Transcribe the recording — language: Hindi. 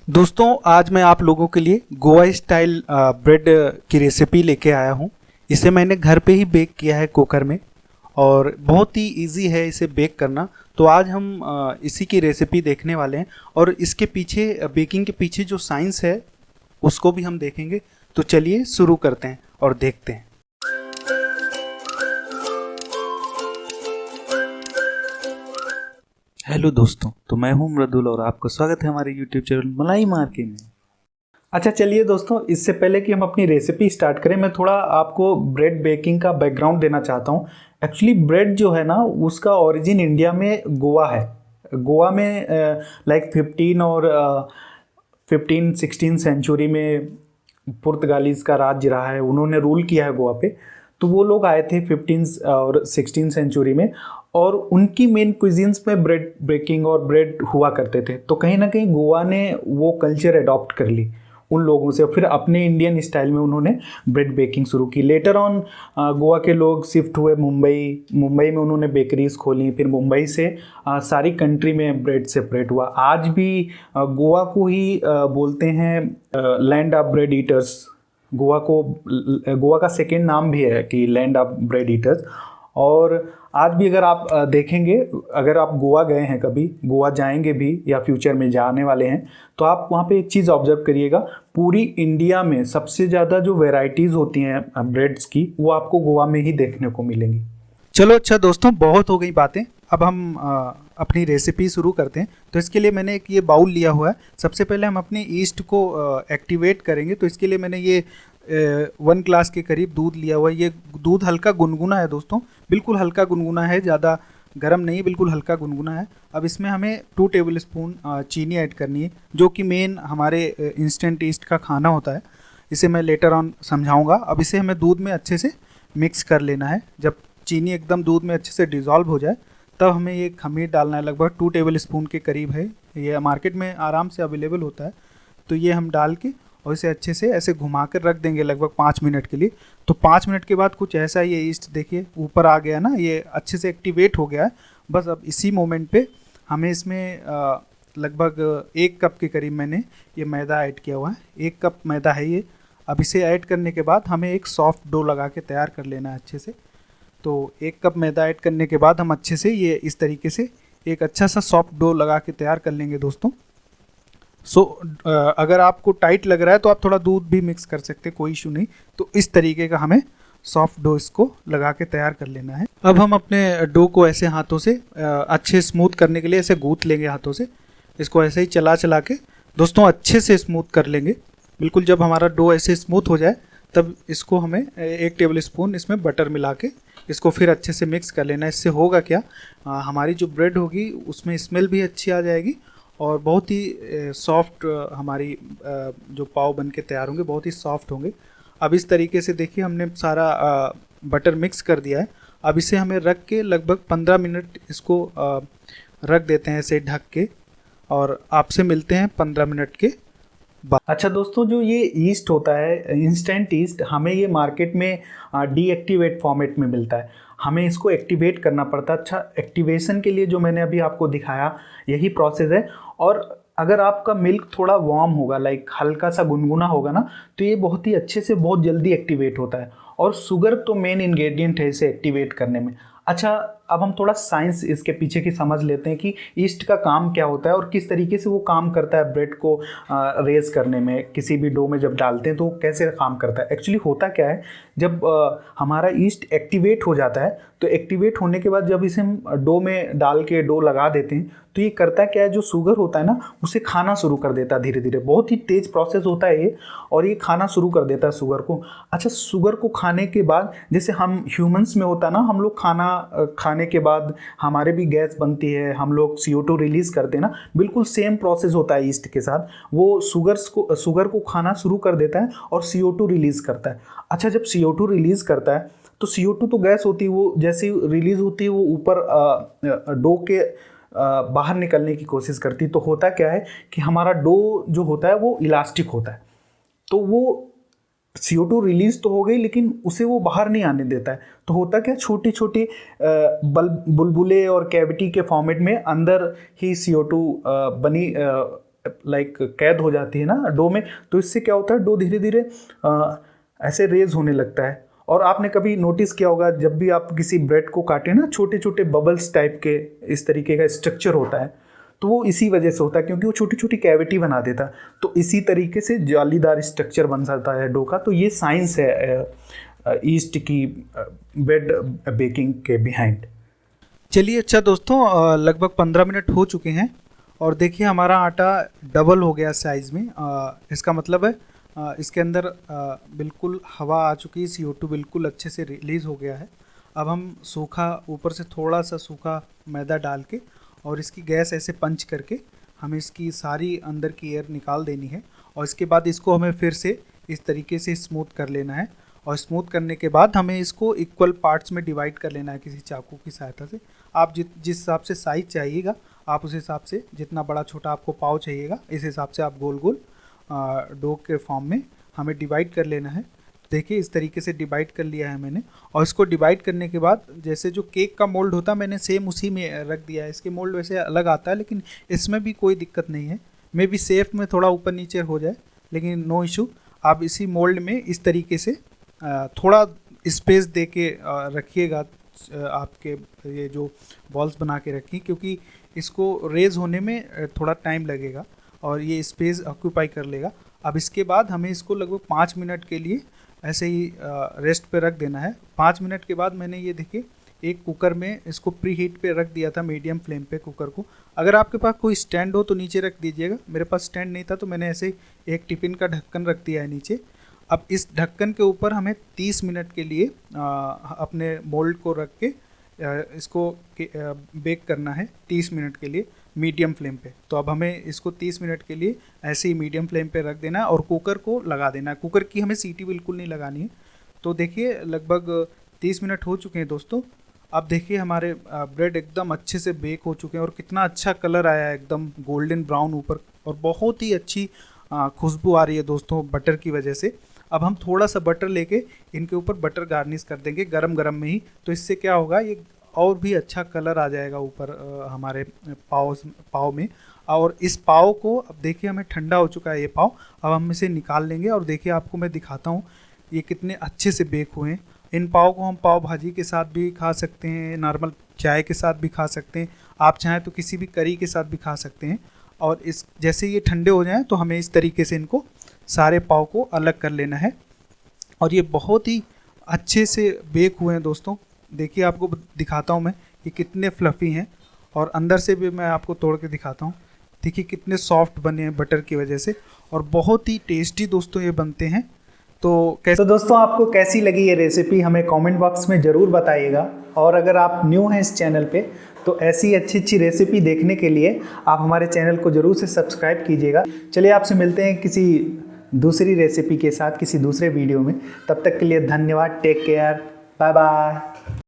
दोस्तों आज मैं आप लोगों के लिए गोवा स्टाइल ब्रेड की रेसिपी लेके आया हूँ। इसे मैंने घर पे ही बेक किया है कुकर में और बहुत ही इजी है इसे बेक करना। तो आज हम इसी की रेसिपी देखने वाले हैं और इसके पीछे बेकिंग के पीछे जो साइंस है उसको भी हम देखेंगे। तो चलिए शुरू करते हैं और देखते हैं। हेलो दोस्तों, तो मैं हूं मृदुल और आपका स्वागत है हमारे यूट्यूब चैनल मलाई मार्के में। अच्छा चलिए दोस्तों, इससे पहले कि हम अपनी रेसिपी स्टार्ट करें, मैं थोड़ा आपको ब्रेड बेकिंग का बैकग्राउंड देना चाहता हूं। एक्चुअली ब्रेड जो है ना, उसका ओरिजिन इंडिया में गोवा है। गोवा में लाइक 15 सेंचुरी में पुर्तगालीज का राज्य रहा है, उन्होंने रूल किया है गोवा पे। तो वो लोग आए थे 15 और 16 सेंचुरी में और उनकी मेन क्विजीन्स में ब्रेड बेकिंग और ब्रेड हुआ करते थे। तो कहीं ना कहीं गोवा ने वो कल्चर अडॉप्ट कर ली उन लोगों से, फिर अपने इंडियन स्टाइल में उन्होंने ब्रेड बेकिंग शुरू की। लेटर ऑन गोवा के लोग शिफ्ट हुए मुंबई में उन्होंने बेकरीज खोली, फिर मुंबई से सारी कंट्री में ब्रेड सेपरेट हुआ। आज भी गोवा को ही बोलते हैं land of bread eaters. Goa का सेकेंड नाम भी है कि लैंड ऑफ ब्रेड ईटर्स। और आज भी अगर आप देखेंगे, अगर आप गोवा गए हैं, कभी गोवा जाएंगे भी या फ्यूचर में जाने वाले हैं, तो आप वहाँ पे एक चीज़ ऑब्जर्व करिएगा, पूरी इंडिया में सबसे ज़्यादा जो वेराइटीज़ होती हैं ब्रेड्स की, वो आपको गोवा में ही देखने को मिलेंगी। चलो अच्छा दोस्तों, बहुत हो गई बातें, अब हम अपनी रेसिपी शुरू करते हैं। तो इसके लिए मैंने एक ये बाउल लिया हुआ है। सबसे पहले हम अपनी ईस्ट को एक्टिवेट करेंगे। तो इसके लिए मैंने ये 1 ग्लास के करीब दूध लिया हुआ है। ये दूध हल्का गुनगुना है दोस्तों, बिल्कुल हल्का गुनगुना है, ज़्यादा गर्म नहीं, बिल्कुल हल्का गुनगुना है। अब इसमें हमें 2 टेबल स्पून चीनी ऐड करनी है, जो कि मेन हमारे इंस्टेंट ईस्ट का खाना होता है। इसे मैं लेटर ऑन समझाऊंगा। अब इसे हमें दूध में अच्छे से मिक्स कर लेना है। जब चीनी एकदम दूध में अच्छे से डिज़ोल्व हो जाए तब हमें ये खमीर डालना है। लगभग 2 टेबल स्पून के करीब है, ये मार्केट में आराम से अवेलेबल होता है। तो ये हम डाल के और इसे अच्छे से ऐसे घुमा कर रख देंगे लगभग 5 मिनट के लिए। तो 5 मिनट के बाद कुछ ऐसा ये ईस्ट देखिए ऊपर आ गया ना, ये अच्छे से एक्टिवेट हो गया है। बस अब इसी मोमेंट पे हमें इसमें लगभग 1 कप के करीब मैंने ये मैदा ऐड किया हुआ है। 1 कप मैदा है ये। अब इसे ऐड करने के बाद हमें एक सॉफ्ट डो लगा के तैयार कर लेना है अच्छे से। तो 1 कप मैदा ऐड करने के बाद हम अच्छे से ये इस तरीके से एक अच्छा सा सॉफ्ट डो लगा के तैयार कर लेंगे दोस्तों। अगर आपको टाइट लग रहा है तो आप थोड़ा दूध भी मिक्स कर सकते हैं, कोई इशू नहीं। तो इस तरीके का हमें सॉफ्ट डो इसको लगा के तैयार कर लेना है। अब हम अपने डो को ऐसे हाथों से अच्छे स्मूथ करने के लिए ऐसे गूंथ लेंगे हाथों से। इसको ऐसे ही चला चला के दोस्तों अच्छे से स्मूथ कर लेंगे। बिल्कुल जब हमारा डो ऐसे स्मूथ हो जाए तब इसको हमें 1 टेबल स्पून इसमें बटर मिला के इसको फिर अच्छे से मिक्स कर लेना है। इससे होगा क्या, हमारी जो ब्रेड होगी उसमें स्मेल भी अच्छी आ जाएगी और बहुत ही सॉफ्ट हमारी जो पाव बन के तैयार होंगे, बहुत ही सॉफ्ट होंगे। अब इस तरीके से देखिए हमने सारा बटर मिक्स कर दिया है। अब इसे हमें रख के लगभग 15 मिनट इसको रख देते हैं ऐसे ढक के, और आपसे मिलते हैं 15 मिनट के बाद। अच्छा दोस्तों, जो ये ईस्ट होता है इंस्टेंट ईस्ट, हमें ये मार्केट में डीएक्टिवेट फॉर्मेट में मिलता है। हमें इसको एक्टिवेट करना पड़ता है। अच्छा, एक्टिवेशन के लिए जो मैंने अभी आपको दिखाया यही प्रोसेस है। और अगर आपका मिल्क थोड़ा वार्म होगा, लाइक हल्का सा गुनगुना होगा ना, तो ये बहुत ही अच्छे से बहुत जल्दी एक्टिवेट होता है। और शुगर तो मेन इंग्रेडिएंट है इसे एक्टिवेट करने में। अच्छा, अब हम थोड़ा साइंस इसके पीछे की समझ लेते हैं कि ईस्ट का काम क्या होता है और किस तरीके से वो काम करता है ब्रेड को रेज करने में। किसी भी डो में जब डालते हैं तो वो कैसे काम करता है। एक्चुअली होता क्या है, जब हमारा ईस्ट एक्टिवेट हो जाता है तो एक्टिवेट होने के बाद जब इसे हम डो में डाल के डो लगा देते हैं तो ये करता क्या है, जो शुगर होता है ना उसे खाना शुरू कर देता है धीरे धीरे। बहुत ही तेज प्रोसेस होता है ये, और ये खाना शुरू कर देता है शुगर को। अच्छा, शुगर को खाने के बाद जैसे हम ह्यूमंस में होता है ना, हम लोग खाना खाने के बाद हमारे भी गैस बनती है, हम लोग CO2 रिलीज करते हैं ना, बिल्कुल सेम प्रोसेस होता है ईस्ट के साथ। वो शुगर को खाना शुरू कर देता है और CO2 रिलीज करता है। अच्छा, जब CO2 रिलीज करता है तो CO2 तो गैस होती है, वो जैसे रिलीज होती है वो ऊपर डो के बाहर निकलने की कोशिश करती है। तो होता क्या है कि हमारा डो जो होता है वो इलास्टिक होता है। तो वो CO2 रिलीज तो हो गई लेकिन उसे वो बाहर नहीं आने देता है। तो होता क्या, छोटी छोटी बुलबुले और कैविटी के फॉर्मेट में अंदर ही CO2 बनी लाइक कैद हो जाती है ना डो में, तो इससे क्या होता है डो धीरे धीरे ऐसे रेज होने लगता है। और आपने कभी नोटिस किया होगा जब भी आप किसी ब्रेड को काटे ना, छोटे छोटे बबल्स टाइप के इस तरीके का स्ट्रक्चर होता है, तो वो इसी वजह से होता है क्योंकि वो छोटी छोटी कैविटी बना देता है। तो इसी तरीके से जालीदार स्ट्रक्चर बन जाता है डो का। तो ये साइंस है ईस्ट की ब्रेड बेकिंग के बिहाइंड। चलिए अच्छा दोस्तों, लगभग 15 मिनट हो चुके हैं और देखिए हमारा आटा डबल हो गया साइज़ में। इसका मतलब है इसके अंदर बिल्कुल हवा आ चुकी है, CO2 बिल्कुल अच्छे से रिलीज़ हो गया है। अब हम सूखा ऊपर से थोड़ा सा सूखा मैदा डाल के और इसकी गैस ऐसे पंच करके हमें इसकी सारी अंदर की एयर निकाल देनी है। और इसके बाद इसको हमें फिर से इस तरीके से स्मूथ कर लेना है। और स्मूथ करने के बाद हमें इसको इक्वल पार्ट्स में डिवाइड कर लेना है किसी चाकू की सहायता से। आप जिस हिसाब से साइज़ चाहिएगा आप उस हिसाब से, जितना बड़ा छोटा आपको पाव चाहिएगा इस हिसाब से आप गोल गोल डो के फॉर्म में हमें डिवाइड कर लेना है। देखिए इस तरीके से डिवाइड कर लिया है मैंने। और इसको डिवाइड करने के बाद जैसे जो केक का मोल्ड होता है मैंने सेम उसी में रख दिया है। इसके मोल्ड वैसे अलग आता है लेकिन इसमें भी कोई दिक्कत नहीं है, मे बी सेफ में थोड़ा ऊपर नीचे हो जाए लेकिन नो इशू। आप इसी मोल्ड में इस तरीके से थोड़ा स्पेस दे के रखिएगा, आपके ये जो बॉल्स बना के रखी, क्योंकि इसको रेज होने में थोड़ा टाइम लगेगा और ये स्पेस ऑक्यूपाई कर लेगा। अब इसके बाद हमें इसको लगभग 5 मिनट के लिए ऐसे ही रेस्ट पे रख देना है। 5 मिनट के बाद मैंने ये देखिए एक कुकर में इसको प्री हीट पे रख दिया था, मीडियम फ्लेम पे कुकर को। अगर आपके पास कोई स्टैंड हो तो नीचे रख दीजिएगा, मेरे पास स्टैंड नहीं था तो मैंने ऐसे एक टिफ़िन का ढक्कन रख दिया है नीचे। अब इस ढक्कन के ऊपर हमें 30 मिनट के लिए अपने मोल्ड को रख के इसको बेक करना है 30 मिनट के लिए मीडियम फ्लेम पे। तो अब हमें इसको 30 मिनट के लिए ऐसे ही मीडियम फ्लेम पे रख देना है और कुकर को लगा देना है। कुकर की हमें सीटी बिल्कुल नहीं लगानी है। तो देखिए लगभग 30 मिनट हो चुके हैं दोस्तों। अब देखिए हमारे ब्रेड एकदम अच्छे से बेक हो चुके हैं और कितना अच्छा कलर आया है, एकदम गोल्डन ब्राउन ऊपर, और बहुत ही अच्छी खुशबू आ रही है दोस्तों बटर की वजह से। अब हम थोड़ा सा बटर लेके इनके ऊपर बटर गार्निश कर देंगे गरम गरम में ही। तो इससे क्या होगा, ये और भी अच्छा कलर आ जाएगा ऊपर हमारे पाव में। और इस पाव को अब देखिए हमें ठंडा हो चुका है ये पाव। अब हम इसे निकाल लेंगे और देखिए आपको मैं दिखाता हूँ ये कितने अच्छे से बेक हुए हैं। इन पाव को हम पाव भाजी के साथ भी खा सकते हैं, नॉर्मल चाय के साथ भी खा सकते हैं, आप चाहें तो किसी भी करी के साथ भी खा सकते हैं। और इस जैसे ये ठंडे हो जाएं तो हमें इस तरीके से इनको सारे पाव को अलग कर लेना है। और ये बहुत ही अच्छे से बेक हुए हैं दोस्तों। देखिए आपको दिखाता हूँ मैं ये कितने फ्लफ़ी हैं, और अंदर से भी मैं आपको तोड़ के दिखाता हूँ। देखिए कितने सॉफ्ट बने हैं बटर की वजह से, और बहुत ही टेस्टी दोस्तों ये बनते हैं। तो दोस्तों आपको कैसी लगी ये रेसिपी हमें कमेंट बॉक्स में ज़रूर बताइएगा। और अगर आप न्यू हैं इस चैनल पे तो ऐसी अच्छी अच्छी रेसिपी देखने के लिए आप हमारे चैनल को ज़रूर से सब्सक्राइब कीजिएगा। चलिए आपसे मिलते हैं किसी दूसरी रेसिपी के साथ किसी दूसरे वीडियो में। तब तक के लिए धन्यवाद। Take care, bye bye.